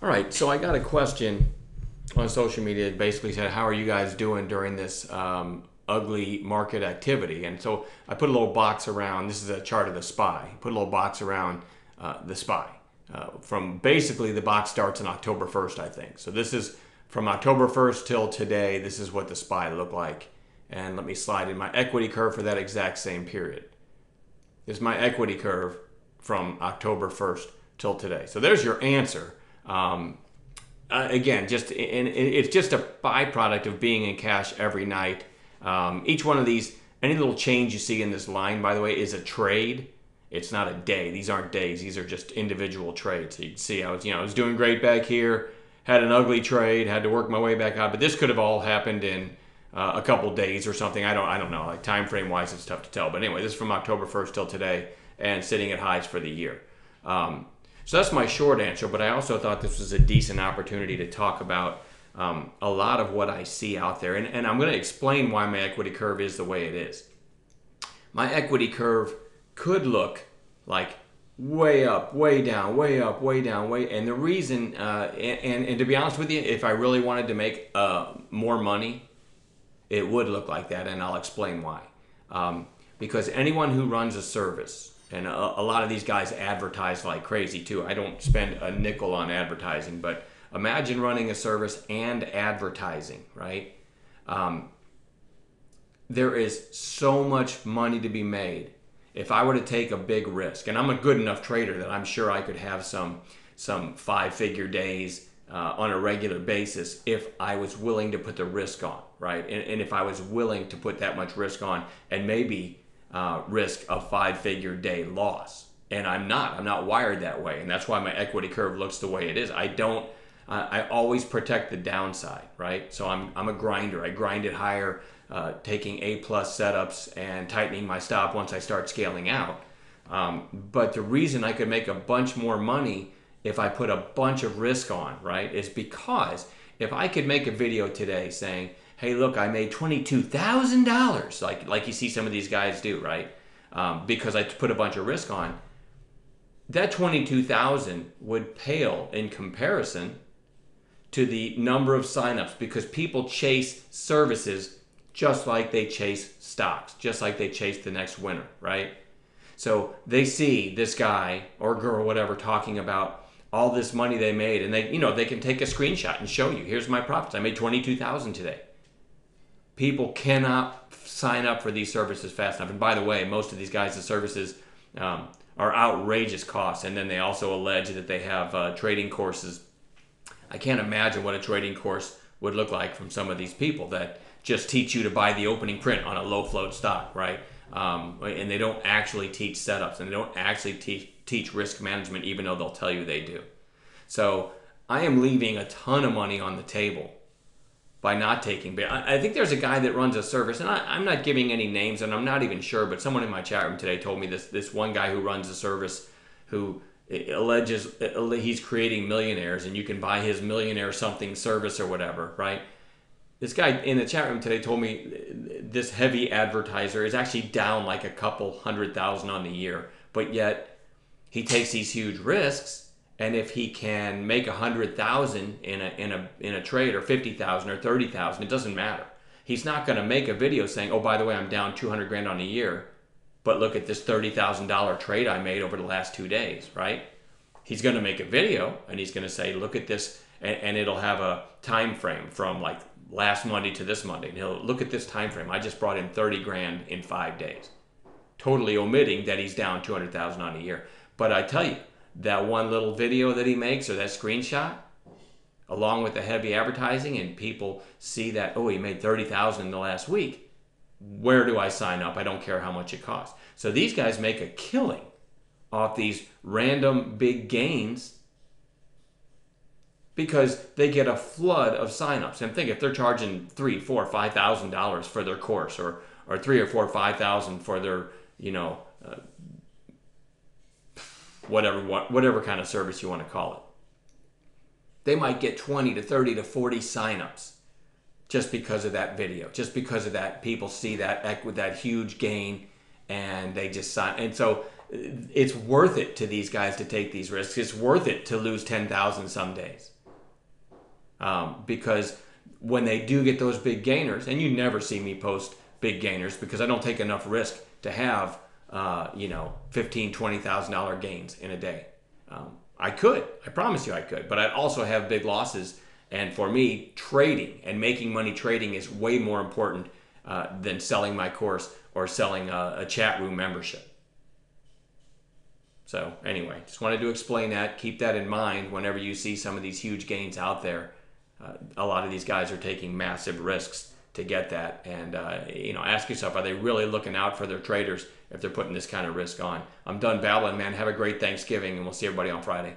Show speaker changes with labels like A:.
A: All right, so I got a question on social media that basically said, how are you guys doing during this ugly market activity? And so I put a little box around, this is a chart of the SPY, put a little box around the SPY. From basically the box starts on October 1st, I think. So this is from October 1st till today, this is what the SPY looked like. And let me slide in my equity curve for that exact same period. This is my equity curve from October 1st till today. So there's your answer. Again, it's just a byproduct of being in cash every night. Each one of these, any little change you see in this line, by the way, is a trade. It's not a day. These aren't days. These are just individual trades. So you can see I was doing great back here, had an ugly trade, had to work my way back out. But this could have all happened in a couple days or something. I don't know. Like time frame wise, it's tough to tell. But anyway, this is from October 1st till today, and sitting at highs for the year. So that's my short answer, but I also thought this was a decent opportunity to talk about a lot of what I see out there. And I'm going to explain why my equity curve is the way it is. My equity curve could look like way up, way down, way up, way down, and the reason, and to be honest with you, if I really wanted to make more money, it would look like that, and I'll explain why. Because anyone who runs a service, and a lot of these guys advertise like crazy too. I don't spend a nickel on advertising, but imagine running a service and advertising, right? There is so much money to be made if I were to take a big risk. And I'm a good enough trader that I'm sure I could have some five-figure days on a regular basis if I was willing to put the risk on, right? And if I was willing to put that much risk on and maybe risk a five-figure day loss. And I'm not wired that way. And that's why my equity curve looks the way it is. I always protect the downside, right? So I'm a grinder. I grind it higher, taking A+ setups and tightening my stop once I start scaling out. But the reason I could make a bunch more money if I put a bunch of risk on, right, is because if I could make a video today saying, hey, look, I made $22,000, like you see some of these guys do, right? Because I put a bunch of risk on. That 22,000 would pale in comparison to the number of signups, because people chase services just like they chase stocks, just like they chase the next winner, right? So they see this guy or girl, whatever, talking about all this money they made, and they can take a screenshot and show you, here's my profits. I made 22,000 today. People cannot sign up for these services fast enough. And by the way, most of these guys' services are outrageous costs. And then they also allege that they have trading courses. I can't imagine what a trading course would look like from some of these people that just teach you to buy the opening print on a low float stock, right? And they don't actually teach setups, and they don't actually teach risk management, even though they'll tell you they do. So I am leaving a ton of money on the table by not taking. But I think there's a guy that runs a service, and I'm not giving any names, and I'm not even sure, but someone in my chat room today told me this one guy who runs a service who alleges he's creating millionaires, and you can buy his millionaire something service or whatever, right? This guy in the chat room today told me this heavy advertiser is actually down like a couple $100,000 on the year, but yet he takes these huge risks. And if he can make 100,000 in a trade, or 50,000 or 30,000, it doesn't matter. He's not going to make a video saying, "Oh, by the way, I'm down 200 grand on a year, but look at this $30,000 trade I made over the last 2 days," right? He's going to make a video and he's going to say, "Look at this," and it'll have a time frame from like last Monday to this Monday. And he'll look at this time frame. I just brought in 30 grand in 5 days, totally omitting that he's down 200,000 on a year. But I tell you, that one little video that he makes, or that screenshot, along with the heavy advertising, and people see that, oh, he made 30,000 in the last week. Where do I sign up? I don't care how much it costs. So these guys make a killing off these random big gains because they get a flood of signups. And think, if they're charging $3,000, $4,000, $5,000 for their course, or $3,000 or $4,000, $5,000 for their, whatever kind of service you want to call it, they might get 20 to 30 to 40 signups just because of that video, just because of that. People see that huge gain, and they just sign. And so it's worth it to these guys to take these risks. It's worth it to lose 10,000 some days. Because when they do get those big gainers, and you never see me post big gainers because I don't take enough risk to have, $15,000, $20,000 gains in a day. I promise you I could, but I'd also have big losses. And for me, trading and making money trading is way more important than selling my course or selling a chat room membership. So anyway, just wanted to explain that. Keep that in mind whenever you see some of these huge gains out there. A lot of these guys are taking massive risks to get that. And, ask yourself, are they really looking out for their traders if they're putting this kind of risk on? I'm done babbling, man. Have a great Thanksgiving, and we'll see everybody on Friday.